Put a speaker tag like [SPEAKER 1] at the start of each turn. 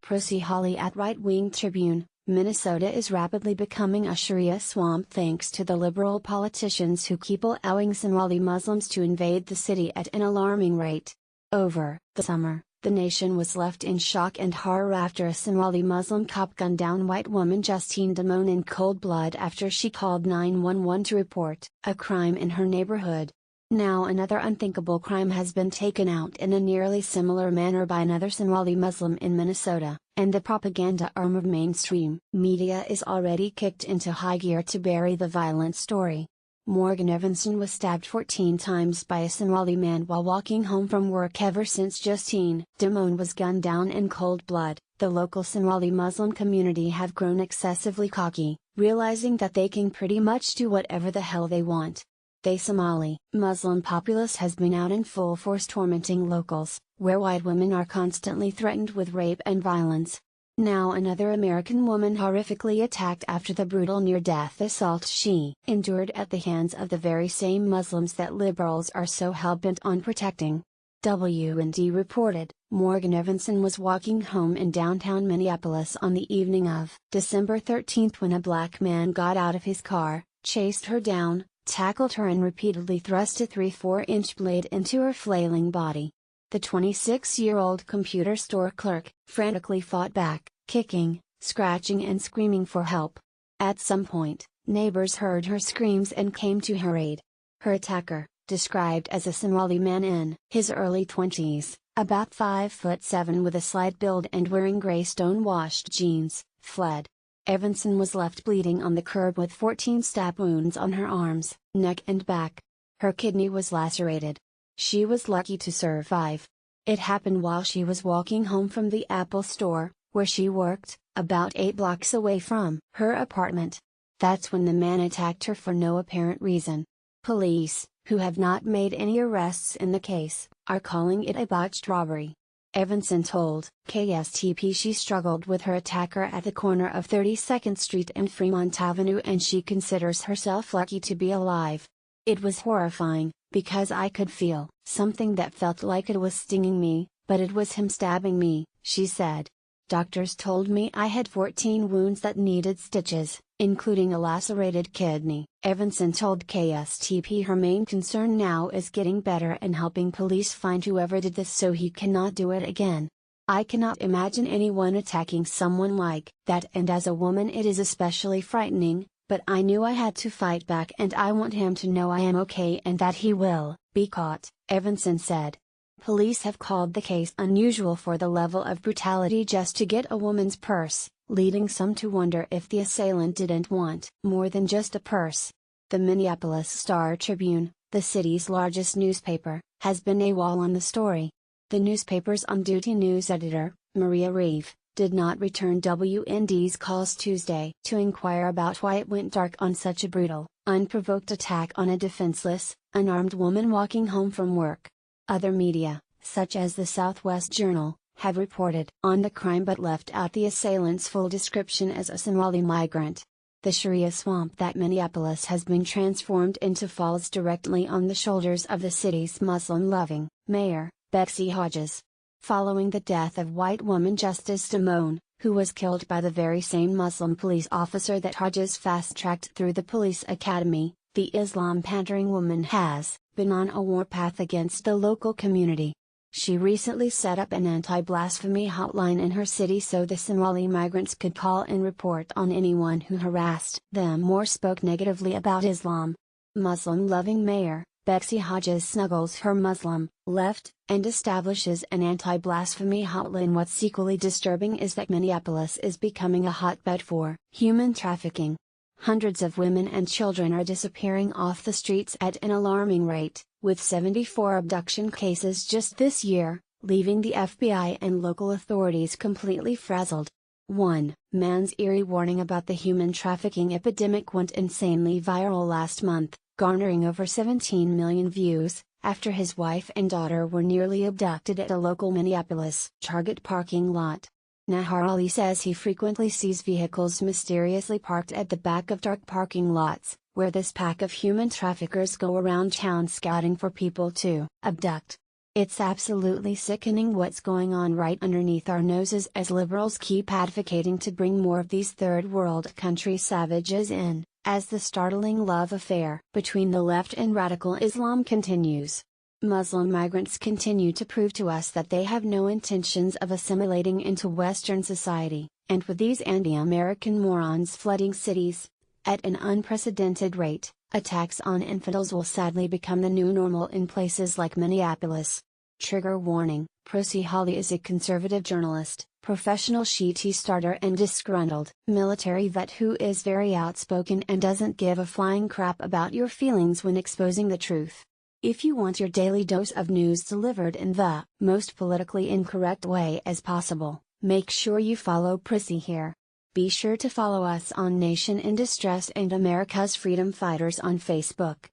[SPEAKER 1] Prissy Hawley at Right Wing Tribune, Minnesota is rapidly becoming a Sharia swamp thanks to the liberal politicians who keep allowing Somali Muslims to invade the city at an alarming rate. Over the summer, the nation was left in shock and horror after a Somali Muslim cop gunned down white woman Justine Damone in cold blood after she called 911 to report a crime in her neighborhood. Now another unthinkable crime has been taken out in a nearly similar manner by another Somali Muslim in Minnesota, and the propaganda arm of mainstream media is already kicked into high gear to bury the violent story. Morgan Evanson was stabbed 14 times by a Somali man while walking home from work. Ever since Justine Damone was gunned down in cold blood, the local Somali Muslim community have grown excessively cocky, realizing that they can pretty much do whatever the hell they want. The Somali Muslim populace has been out in full force tormenting locals, where white women are constantly threatened with rape and violence. Now another American woman horrifically attacked after the brutal near-death assault she endured at the hands of the very same Muslims that liberals are so hell-bent on protecting. WND reported, Morgan Evanson was walking home in downtown Minneapolis on the evening of December 13 when a black man got out of his car, chased her down, tackled her and repeatedly thrust a 3/4-inch blade into her flailing body. The 26-year-old computer store clerk frantically fought back, kicking, scratching and screaming for help. At some point, neighbors heard her screams and came to her aid. Her attacker, described as a Somali man in his early 20s, about 5'7" with a slight build and wearing gray stone-washed jeans, fled. Evanson was left bleeding on the curb with 14 stab wounds on her arms, neck and back. Her kidney was lacerated. She was lucky to survive. It happened while she was walking home from the Apple store, where she worked, about 8 blocks away from her apartment. That's when the man attacked her for no apparent reason. Police, who have not made any arrests in the case, are calling it a botched robbery. Evanson told KSTP she struggled with her attacker at the corner of 32nd Street and Fremont Avenue and she considers herself lucky to be alive. It was horrifying, because I could feel something that felt like it was stinging me, but it was him stabbing me, she said. Doctors told me I had 14 wounds that needed stitches, including a lacerated kidney. Evanson told KSTP her main concern now is getting better and helping police find whoever did this so he cannot do it again. I cannot imagine anyone attacking someone like that, and as a woman it is especially frightening, but I knew I had to fight back and I want him to know I am okay and that he will be caught, Evanson said. Police have called the case unusual for the level of brutality just to get a woman's purse, leading some to wonder if the assailant didn't want more than just a purse. The Minneapolis Star-Tribune, the city's largest newspaper, has been AWOL on the story. The newspaper's on-duty news editor, Maria Reeve, did not return WND's calls Tuesday to inquire about why it went dark on such a brutal, unprovoked attack on a defenseless, unarmed woman walking home from work. Other media, such as the Southwest Journal, have reported on the crime but left out the assailant's full description as a Somali migrant. The Sharia swamp that Minneapolis has been transformed into falls directly on the shoulders of the city's Muslim-loving mayor, Betsy Hodges. Following the death of white woman Justice Damone, who was killed by the very same Muslim police officer that Hodges fast-tracked through the police academy, the Islam-pandering woman has been on a warpath against the local community. She recently set up an anti-blasphemy hotline in her city so the Somali migrants could call and report on anyone who harassed them or spoke negatively about Islam. Muslim-loving mayor, Betsy Hodges snuggles her Muslim left and establishes an anti-blasphemy hotline. What's equally disturbing is that Minneapolis is becoming a hotbed for human trafficking. Hundreds of women and children are disappearing off the streets at an alarming rate, with 74 abduction cases just this year, leaving the FBI and local authorities completely frazzled. One man's eerie warning about the human trafficking epidemic went insanely viral last month, garnering over 17 million views, after his wife and daughter were nearly abducted at a local Minneapolis Target parking lot. Nahar Ali says he frequently sees vehicles mysteriously parked at the back of dark parking lots, where this pack of human traffickers go around town scouting for people to abduct. It's absolutely sickening what's going on right underneath our noses as liberals keep advocating to bring more of these third world country savages in, as the startling love affair between the left and radical Islam continues. Muslim migrants continue to prove to us that they have no intentions of assimilating into Western society, and with these anti-American morons flooding cities at an unprecedented rate, attacks on infidels will sadly become the new normal in places like Minneapolis. Trigger warning: Prissy Hawley is a conservative journalist, professional Shiite starter and disgruntled military vet who is very outspoken and doesn't give a flying crap about your feelings when exposing the truth. If you want your daily dose of news delivered in the most politically incorrect way as possible, make sure you follow Prissy here. Be sure to follow us on Nation in Distress and America's Freedom Fighters on Facebook.